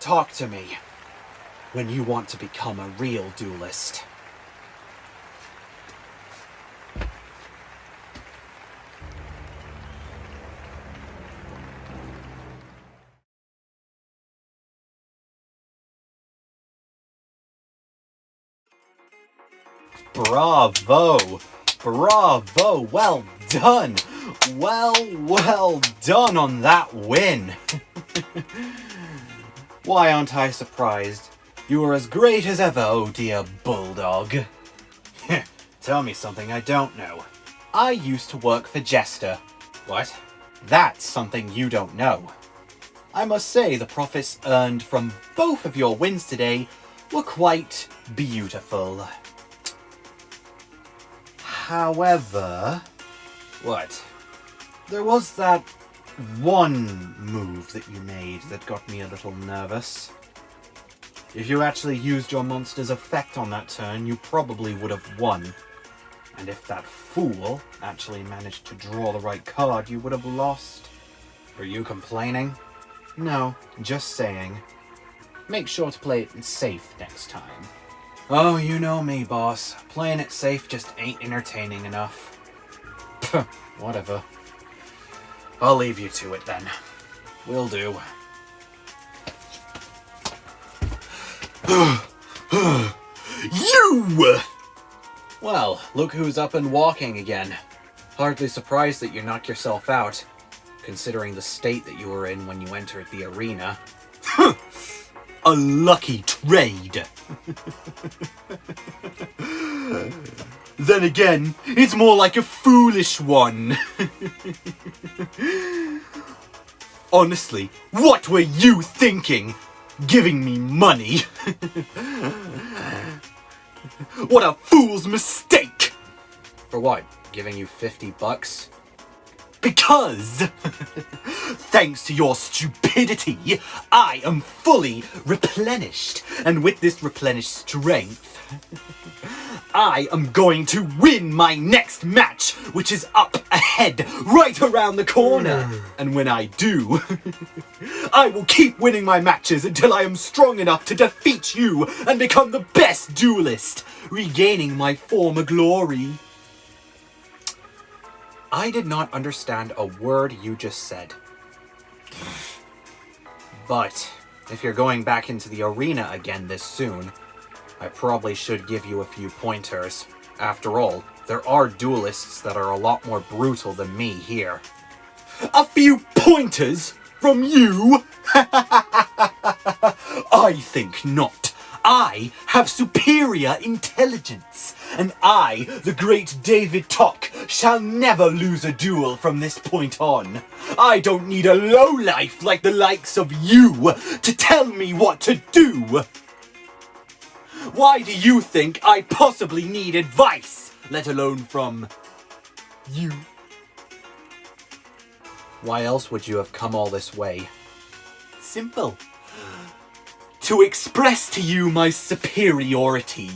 Talk to me when you want to become a real duelist. Bravo! Bravo! Well done! Well done on that win! Why aren't I surprised? You are as great as ever, oh dear bulldog. Tell me something I don't know. I used to work for Jester. What? That's something you don't know. I must say the profits earned from both of your wins today were quite beautiful. However... What? There was that one move that you made that got me a little nervous. If you actually used your monster's effect on that turn, you probably would have won. And if that fool actually managed to draw the right card, you would have lost. Are you complaining? No, just saying. Make sure to play it safe next time. Oh, you know me, boss. Playing it safe just ain't entertaining enough. Whatever. I'll leave you to it then. Will do. You! Well, look who's up and walking again. Hardly surprised that you knocked yourself out, considering the state that you were in when you entered the arena. A lucky trade! Then again, it's more like a foolish one. Honestly, what were you thinking? Giving me money? What a fool's mistake! For what? Giving you $50? Because, thanks to your stupidity, I am fully replenished. And with this replenished strength, I am going to win my next match, which is up ahead, right around the corner. And when I do, I will keep winning my matches until I am strong enough to defeat you and become the best duelist, regaining my former glory. I did not understand a word you just said. But if you're going back into the arena again this soon, I probably should give you a few pointers. After all, there are duelists that are a lot more brutal than me here. A few pointers from you? I think not. I have superior intelligence, and I, the great David Tock, shall never lose a duel from this point on. I don't need a lowlife like the likes of you to tell me what to do. Why do you think I possibly need advice, let alone from you? Why else would you have come all this way? Simple. To express to you my superiority.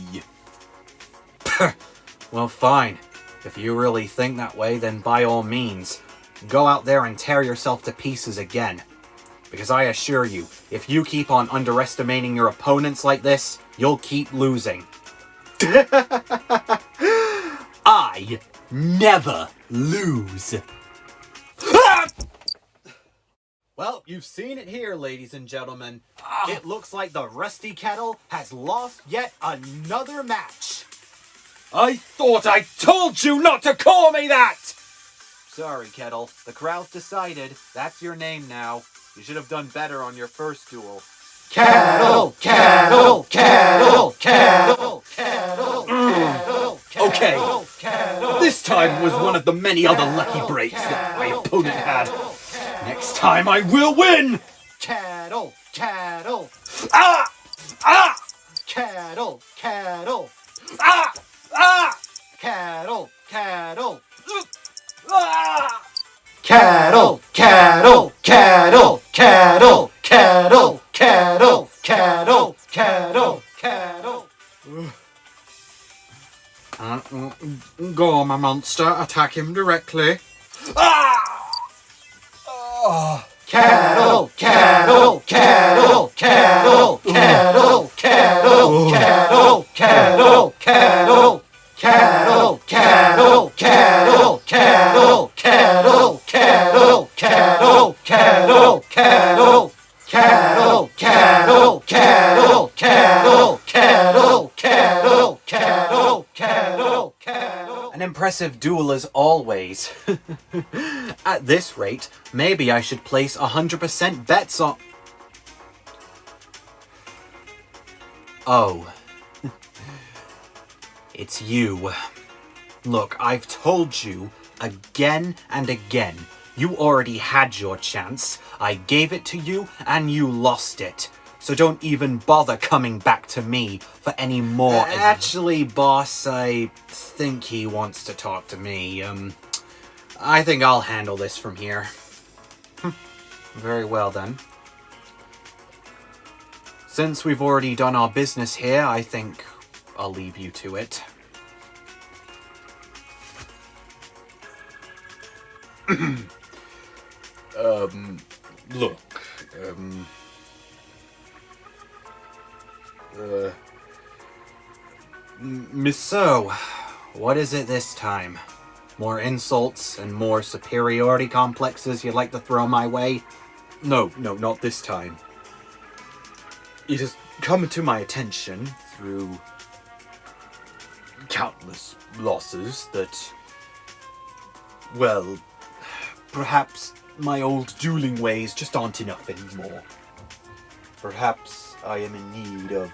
Well, fine. If you really think that way, then by all means, go out there and tear yourself to pieces again. Because I assure you, if you keep on underestimating your opponents like this, you'll keep losing. I never lose. Well, you've seen it here, ladies and gentlemen. It looks like the Rusty Kettle has lost yet another match. I thought I told you not to call me that! Sorry, Kettle. The crowd's decided. That's your name now. You should have done better on your first duel. Kettle! Kettle! Kettle! Kettle! Kettle! Kettle! Okay. This time was one of the many other lucky breaks that my opponent had. Next time I will win! Cattle! Cattle! Ah! Ah! Cattle! Cattle! Ah! Ah! Cattle! Cattle! Ah! Cattle! Cattle! Cattle! Cattle! Cattle! Cattle! Cattle! Cattle! Cattle! Go on, my monster. Attack him directly. Ah! Oh. Cattle! Cattle! Cattle! Cattle! kettle, kettle, kettle, kettle, kettle, kettle, kettle, kettle, kettle, kettle, kettle. An impressive duel as always. At this rate, maybe I should place 100% bets on... Oh. It's you. Look, I've told you again and again. You already had your chance. I gave it to you and you lost it. So don't even bother coming back to me for any more... Actually, boss, I think he wants to talk to me. I think I'll handle this from here. Very well then. Since we've already done our business here, I think I'll leave you to it. Look, Miss So, what is it this time? More insults and more superiority complexes you'd like to throw my way? No, not this time. It has come to my attention through countless losses that, well, perhaps my old dueling ways just aren't enough anymore. Perhaps I am in need of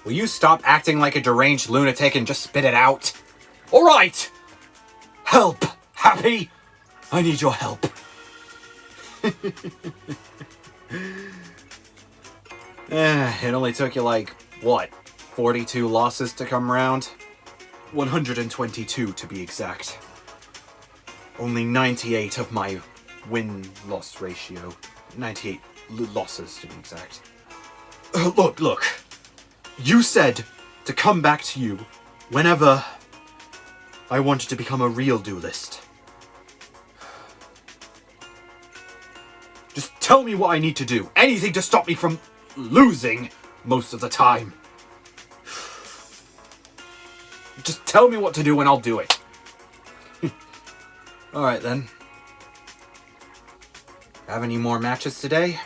Will you stop acting like a deranged lunatic and just spit it out? All right! Help! Happy? I need your help. It only took you like, what, 42 losses to come round? 122 to be exact. Only 98 of my win-loss ratio. 98 losses to be exact. Look. You said to come back to you whenever I wanted to become a real duelist. Just tell me what I need to do. Anything to stop me from losing most of the time. Just tell me what to do and I'll do it. Alright then. Have any more matches today?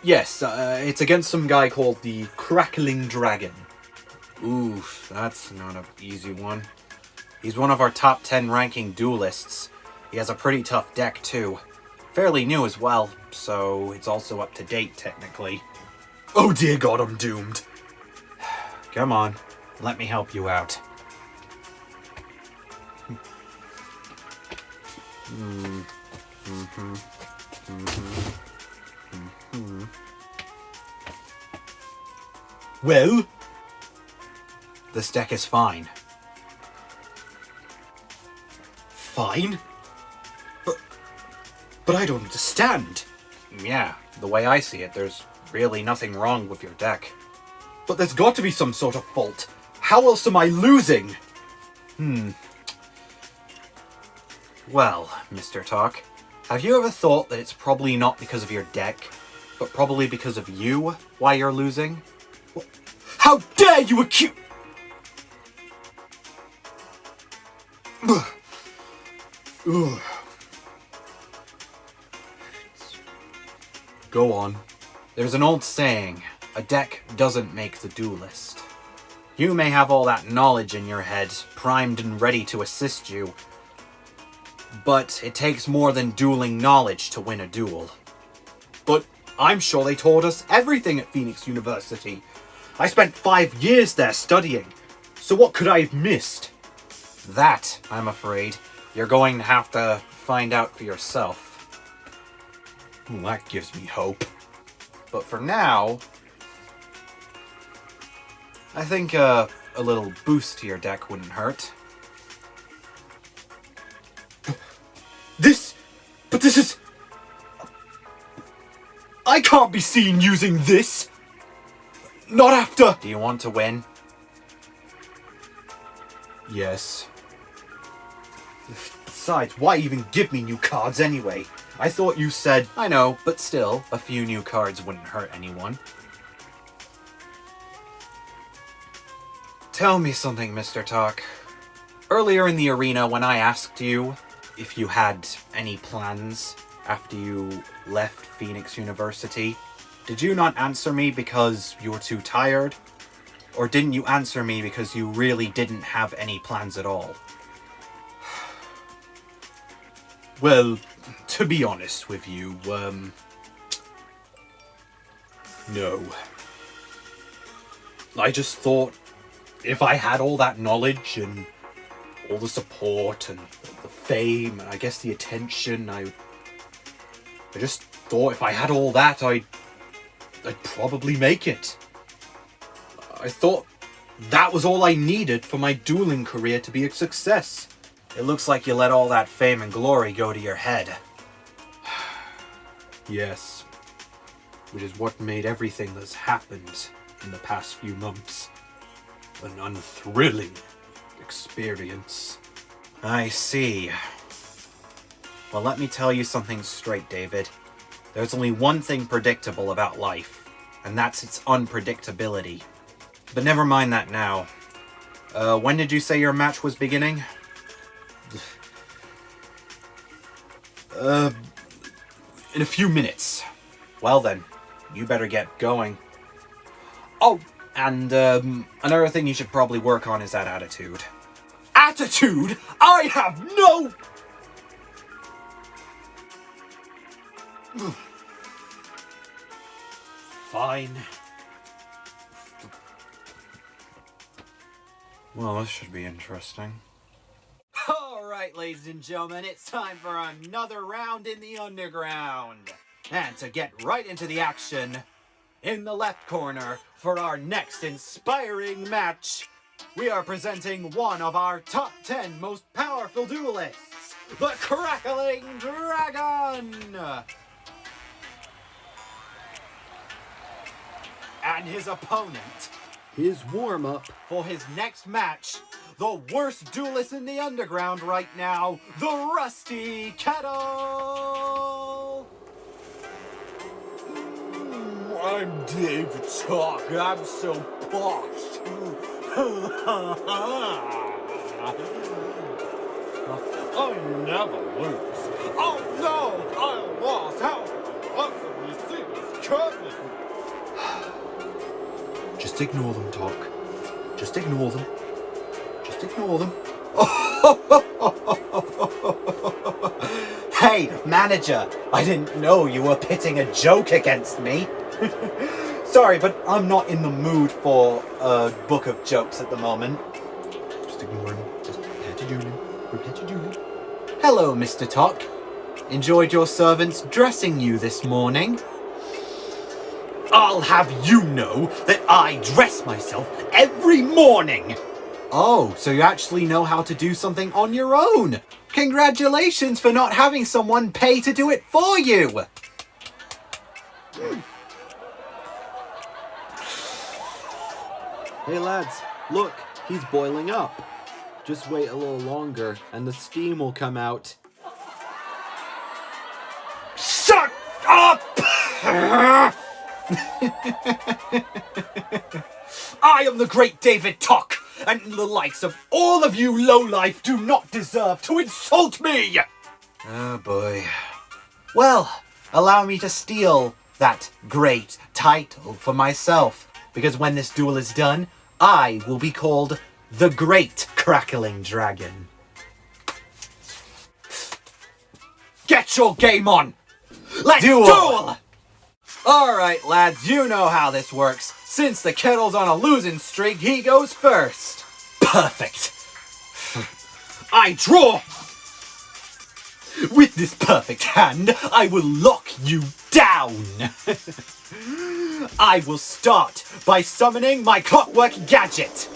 Yes, it's against some guy called the Crackling Dragon. Oof, that's not an easy one. He's one of our top 10 ranking duelists. He has a pretty tough deck too. Fairly new as well, so it's also up to date technically. Oh dear God, I'm doomed. Come on, let me help you out. Well? This deck is fine. Fine? But I don't understand. Yeah, the way I see it, there's really nothing wrong with your deck. But there's got to be some sort of fault. How else am I losing? Well, Mr. Tock, have you ever thought that it's probably not because of your deck, but probably because of you why you're losing? How dare you accuse... Go on. There's an old saying, a deck doesn't make the duelist. You may have all that knowledge in your head, primed and ready to assist you, but it takes more than dueling knowledge to win a duel. But I'm sure they taught us everything at Phoenix University. I spent 5 years there studying, so what could I have missed? That, I'm afraid, you're going to have to find out for yourself. Well, that gives me hope. But for now, I think a little boost to your deck wouldn't hurt. But this is... I can't be seen using this! Not after... Do you want to win? Yes. Besides, why even give me new cards anyway? I thought you said... I know, but still, a few new cards wouldn't hurt anyone. Tell me something, Mr. Tock. Earlier in the arena, when I asked you if you had any plans after you left Phoenix University, did you not answer me because you were too tired? Or didn't you answer me because you really didn't have any plans at all? Well, to be honest with you, no. I just thought if I had all that knowledge and all the support and the fame and I guess the attention, I just thought if I had all that, I'd probably make it. I thought that was all I needed for my dueling career to be a success. It looks like you let all that fame and glory go to your head. Yes. Which is what made everything that's happened in the past few months an unthrilling experience. I see. Well, let me tell you something straight, David. There's only one thing predictable about life, and that's its unpredictability. But never mind that now. When did you say your match was beginning? In a few minutes. Well then, you better get going. Oh, and another thing you should probably work on is that attitude. Attitude? I have no... Fine. Well, this should be interesting. Alright, ladies and gentlemen, it's time for another round in the underground. And to get right into the action, in the left corner, for our next inspiring match, we are presenting one of our top 10 most powerful duelists, the Crackling Dragon! And his opponent, his warm-up for his next match, the worst duelist in the underground right now, the Rusty Kettle! I'm David Tock. I'm so posh. I never lose. Oh no, I lost. How could I possibly see this coming? Just ignore them, Tock. Just ignore them. Just ignore them. Hey, manager! I didn't know you were pitting a joke against me. Sorry, but I'm not in the mood for a book of jokes at the moment. Just ignore him. Just prepare to duel him. Prepare to duel him. Hello, Mr. Tock. Enjoyed your servants dressing you this morning? I'll have you know that I dress myself every morning! Oh, so you actually know how to do something on your own! Congratulations for not having someone pay to do it for you! Hey lads, look, he's boiling up. Just wait a little longer and the steam will come out. Shut up! I am the great David Tock, and the likes of all of you lowlife do not deserve to insult me! Oh boy. Well, allow me to steal that great title for myself, because when this duel is done, I will be called the Great Crackling Dragon. Get your game on! Let's duel! Alright lads, you know how this works. Since the kettle's on a losing streak, he goes first. Perfect. I draw! With this perfect hand, I will lock you down. I will start by summoning my clockwork gadget.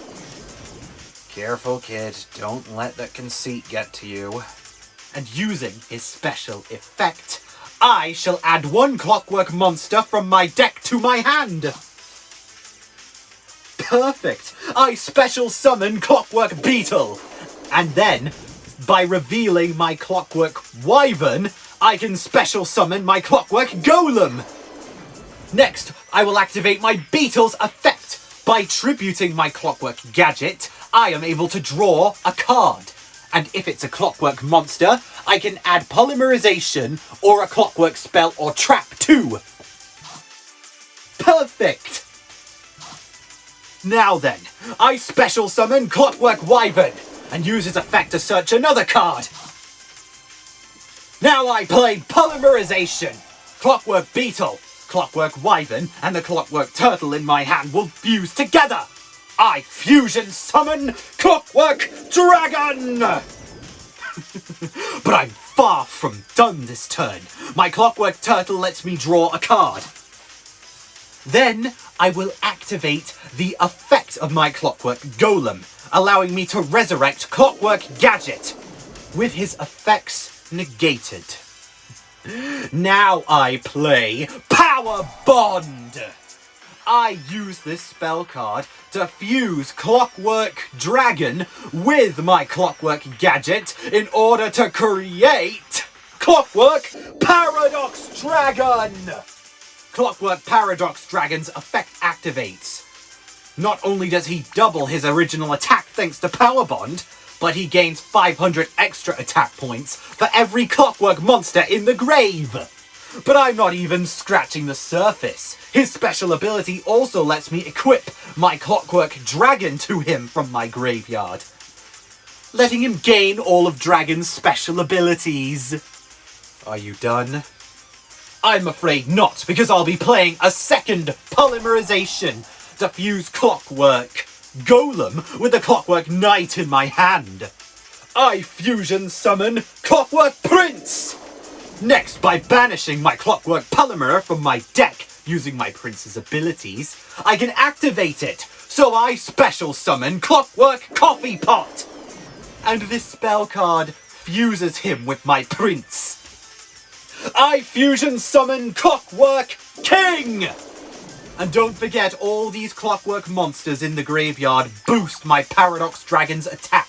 Careful, kid. Don't let that conceit get to you. And using his special effect, I shall add one clockwork monster from my deck to my hand. Perfect. I special summon Clockwork Beetle. And then, by revealing my Clockwork Wyvern, I can special summon my Clockwork Golem. Next, I will activate my Beetle's effect, By tributing my clockwork gadget, I am able to draw a card. And if it's a clockwork monster, I can add polymerization or a clockwork spell or trap too. Perfect! Now then, I special summon Clockwork Wyvern and use its effect to search another card. Now I play Polymerization. Clockwork Beetle, Clockwork Wyvern, and the Clockwork Turtle in my hand will fuse together. I fusion summon Clockwork Dragon! But I'm far from done this turn. My Clockwork Turtle lets me draw a card. Then I will activate the effect of my Clockwork Golem, allowing me to resurrect Clockwork Gadget, with his effects negated. Now I play Power Bond! I use this spell card to fuse Clockwork Dragon with my Clockwork Gadget in order to create Clockwork Paradox Dragon! Clockwork Paradox Dragon's effect activates. Not only does he double his original attack thanks to Power Bond, but he gains 500 extra attack points for every Clockwork monster in the grave. But I'm not even scratching the surface. His special ability also lets me equip my Clockwork Dragon to him from my graveyard, letting him gain all of Dragon's special abilities. Are you done? I'm afraid not, because I'll be playing a second Polymerization to fuse Clockwork Golem with the Clockwork Knight in my hand. I fusion summon Clockwork Prince! Next, by banishing my Clockwork Polymer from my deck using my Prince's abilities, I can activate it, so I special summon Clockwork Coffee Pot! And this spell card fuses him with my Prince. I fusion summon Clockwork King! And don't forget, all these Clockwork monsters in the graveyard boost my Paradox Dragon's attack.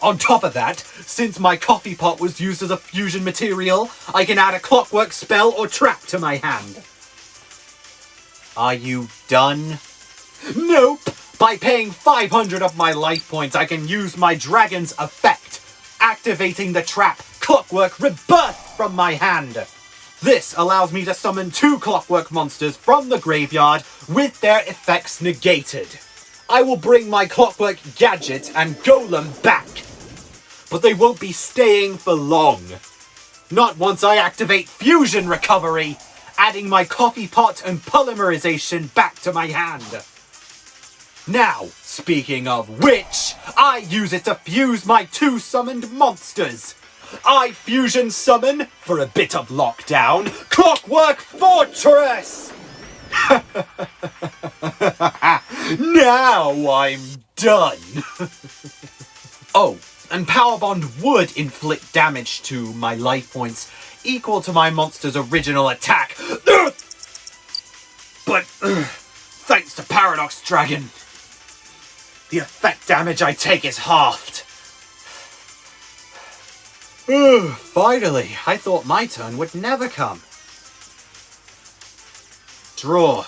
On top of that, since my coffee pot was used as a fusion material, I can add a Clockwork spell or trap to my hand. Are you done? Nope! By paying 500 of my life points, I can use my dragon's effect, activating the trap Clockwork Rebirth from my hand. This allows me to summon 2 Clockwork monsters from the graveyard with their effects negated. I will bring my Clockwork Gadget and Golem back, but they won't be staying for long. Not once I activate Fusion Recovery, adding my Coffee Pot and Polymerization back to my hand. Now, speaking of which, I use it to fuse my 2 summoned monsters. I fusion summon, for a bit of lockdown, Clockwork Fortress! Now I'm done. Oh, and Power Bond would inflict damage to my life points equal to my monster's original attack. But thanks to Paradox Dragon, the effect damage I take is halved. Finally, I thought my turn would never come. Draw.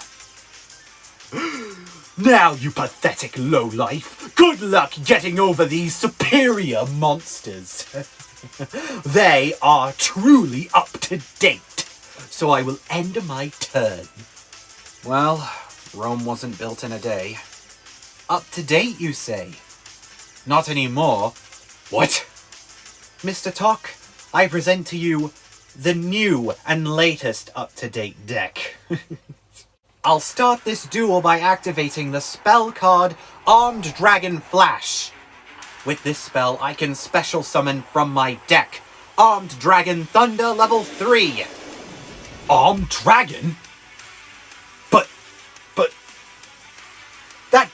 Now, you pathetic lowlife, good luck getting over these superior monsters. They are truly up to date, so I will end my turn. Well, Rome wasn't built in a day. Up to date, you say? Not anymore. What? Mr. Tock, I present to you the new and latest up-to-date deck. I'll start this duel by activating the spell card Armed Dragon Flash. With this spell, I can special summon from my deck Armed Dragon Thunder level 3. Armed Dragon? But... That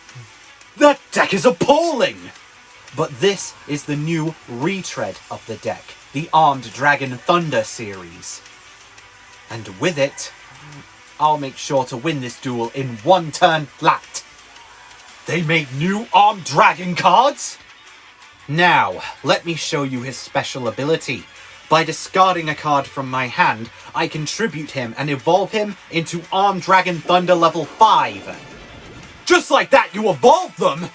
deck is appalling! But this is the new retread of the deck, the Armed Dragon Thunder series. And with it, I'll make sure to win this duel in 1 turn flat. They made new Armed Dragon cards? Now, let me show you his special ability. By discarding a card from my hand, I can tribute him and evolve him into Armed Dragon Thunder level 5. Just like that, you evolved them!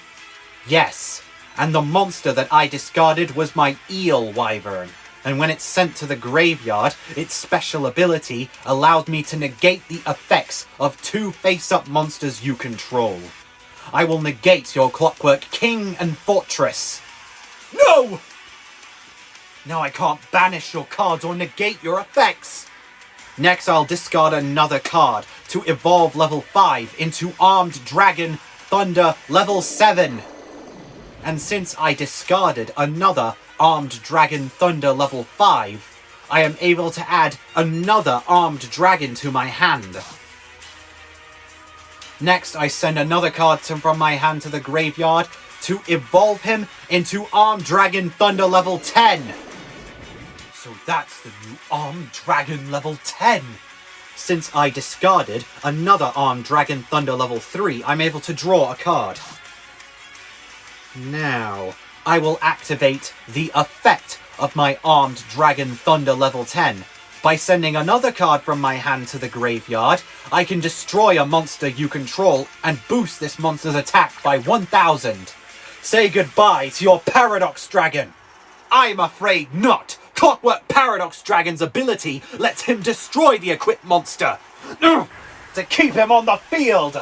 Yes, and the monster that I discarded was my eel wyvern. And when it's sent to the graveyard, its special ability allowed me to negate the effects of 2 face-up monsters you control. I will negate your Clockwork King and Fortress. No! Now I can't banish your cards or negate your effects. Next, I'll discard another card to evolve level 5 into Armed Dragon Thunder level 7. And since I discarded another Armed Dragon Thunder level 5, I am able to add another Armed Dragon to my hand. Next, I send another card from my hand to the graveyard to evolve him into Armed Dragon Thunder level 10. So that's the new Armed Dragon level 10. Since I discarded another Armed Dragon Thunder level 3, I'm able to draw a card. Now, I will activate the effect of my Armed Dragon Thunder level 10. By sending another card from my hand to the graveyard, I can destroy a monster you control and boost this monster's attack by 1000. Say goodbye to your Paradox Dragon. I'm afraid not. Clockwork Paradox Dragon's ability lets him destroy the equipped monster to keep him on the field.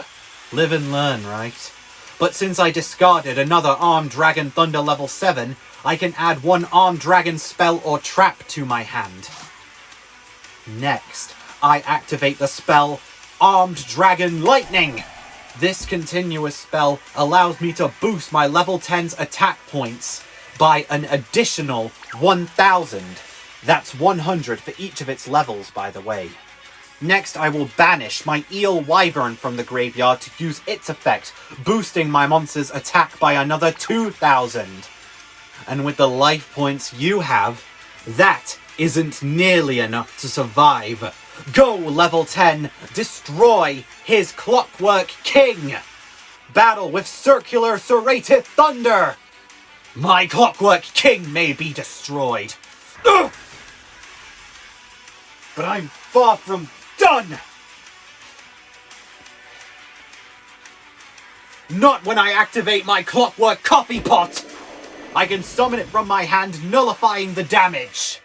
Live and learn, right? But since I discarded another Armed Dragon Thunder level 7, I can add one Armed Dragon spell or trap to my hand. Next, I activate the spell Armed Dragon Lightning. This continuous spell allows me to boost my level 10's attack points by an additional 1000. That's 100 for each of its levels, by the way. Next, I will banish my Eel Wyvern from the graveyard to use its effect, boosting my monster's attack by another 2000. And with the life points you have, that isn't nearly enough to survive. Go, level 10, destroy his Clockwork King! Battle with Circular Serrated Thunder! My Clockwork King may be destroyed. Ugh! But I'm far from done! Not when I activate my Clockwork Coffee Pot! I can summon it from my hand, nullifying the damage.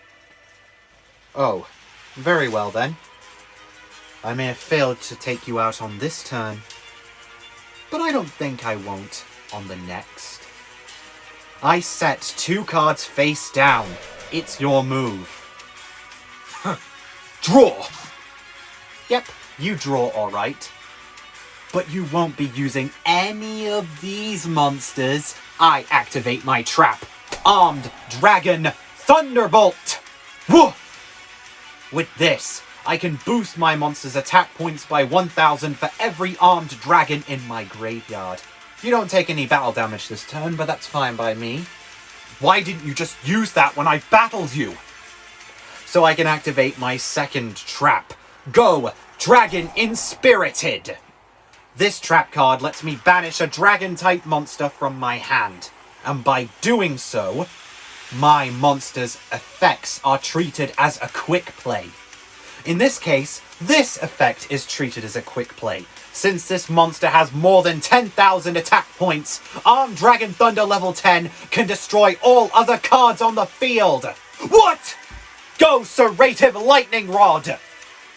Oh, very well then. I may have failed to take you out on this turn, but I don't think I won't on the next. I set 2 cards face down. It's your move. Draw! Yep, you draw alright. But you won't be using any of these monsters. I activate my trap. Armed Dragon Thunderbolt! Whoa! With this, I can boost my monster's attack points by 1000 for every armed dragon in my graveyard. You don't take any battle damage this turn, but that's fine by me. Why didn't you just use that when I battled you? So I can activate my second trap. Go, Dragon Inspirited! This trap card lets me banish a dragon-type monster from my hand. And by doing so, my monster's effects are treated as a quick play. In this case, this effect is treated as a quick play. Since this monster has more than 10,000 attack points, Armed Dragon Thunder level 10 can destroy all other cards on the field. What? Go, Serrative Lightning Rod!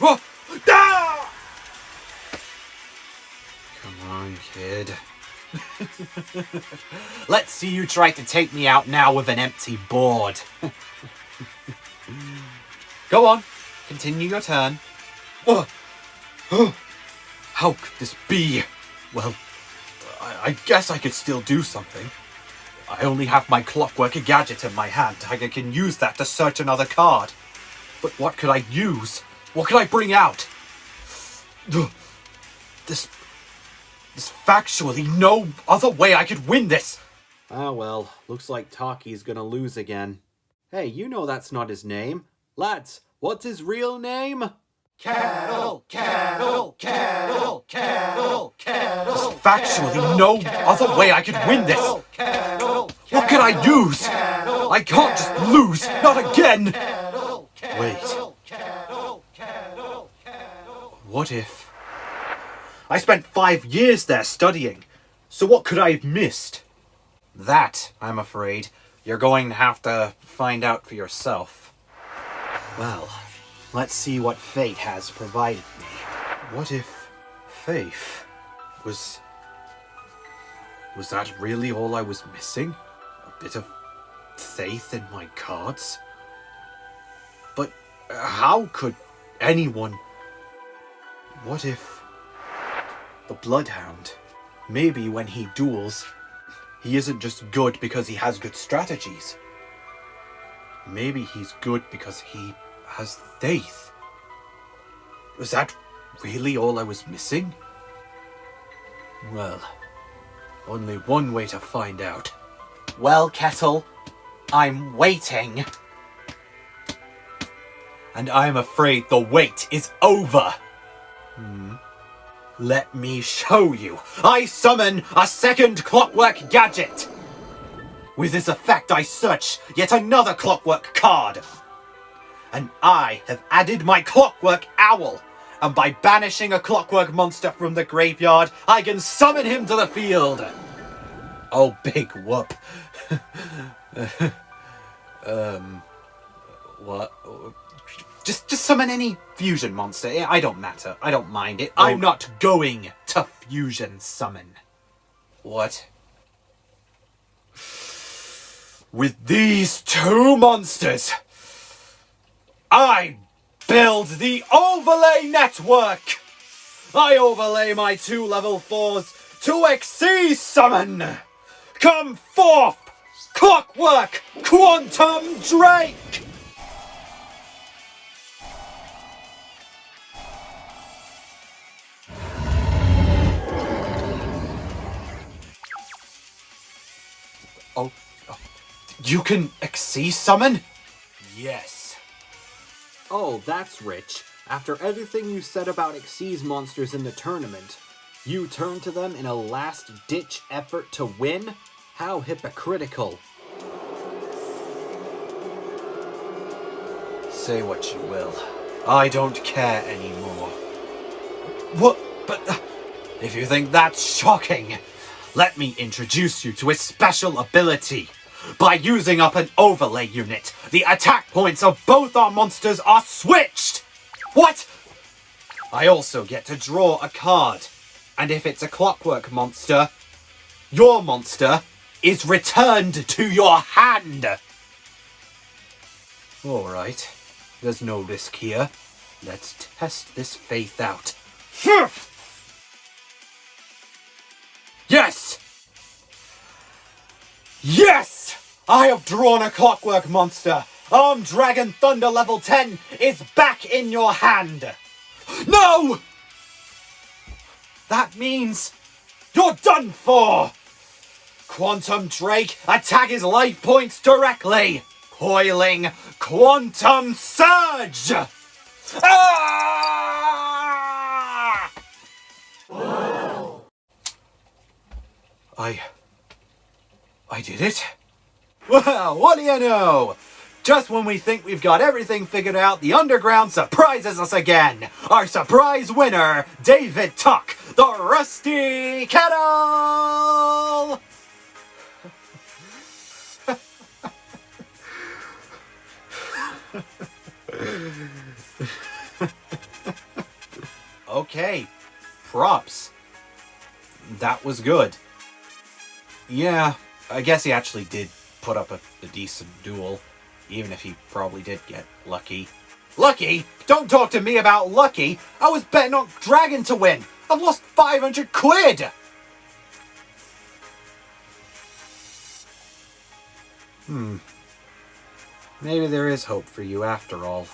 Ah! Come on, kid. Let's see you try to take me out now with an empty board. Go on, continue your turn. How could this be? Well, I guess I could still do something. I only have my Clockwork Gadget in my hand. I can use that to search another card. But what could I use? What could I bring out? There's factually no other way I could win this. Ah well, looks like Tocky's gonna lose again. Hey, you know that's not his name. Lads, what's his real name? Kettle, kettle, kettle, kettle, kettle. There's factually no other way I could win this. What could I use? I can't just lose, not again. Wait. What if I spent 5 years there studying. So what could I have missed? That, I'm afraid, you're going to have to find out for yourself. Well, let's see what fate has provided me. What if faith was that really all I was missing? A bit of faith in my cards? But how could anyone... What if the Bloodhound, maybe when he duels, he isn't just good because he has good strategies. Maybe he's good because he has faith. Was that really all I was missing? Well, only one way to find out. Well, Kettle, I'm waiting. And I'm afraid the wait is over. Let me show you. I summon a second clockwork gadget. With this effect, I search yet another clockwork card. And I have added my clockwork owl. And by banishing a clockwork monster from the graveyard, I can summon him to the field. Oh, big whoop. What? Just summon any fusion monster. I don't matter. I don't mind it. I'm not going to fusion summon. What? With these two monsters, I build the overlay network. I overlay my 2 level 4s to exceed summon. Come forth, Clockwork Quantum Drake. Oh, you can exceed summon? Yes. Oh, that's rich. After everything you said about Xyz monsters in the tournament, you turn to them in a last-ditch effort to win? How hypocritical. Say what you will. I don't care anymore. What? But if you think that's shocking, let me introduce you to a special ability. By using up an overlay unit, the attack points of both our monsters are switched! What? I also get to draw a card. And if it's a clockwork monster, your monster is returned to your hand. Alright, there's no risk here. Let's test this faith out. Yes! Yes! I have drawn a clockwork monster. Armed Dragon Thunder level 10 is back in your hand. No! That means you're done for! Quantum Drake, attack his life points directly! Coiling Quantum Surge! Ah! I did it? Well, what do you know? Just when we think we've got everything figured out, the Underground surprises us again! Our surprise winner, David Tock, the Rusty Kettle! Okay, props. That was good. Yeah, I guess he actually did put up a decent duel, even if he probably did get lucky. Lucky? Don't talk to me about lucky! I was betting on Dragon to win! I've lost 500 quid! Maybe there is hope for you after all.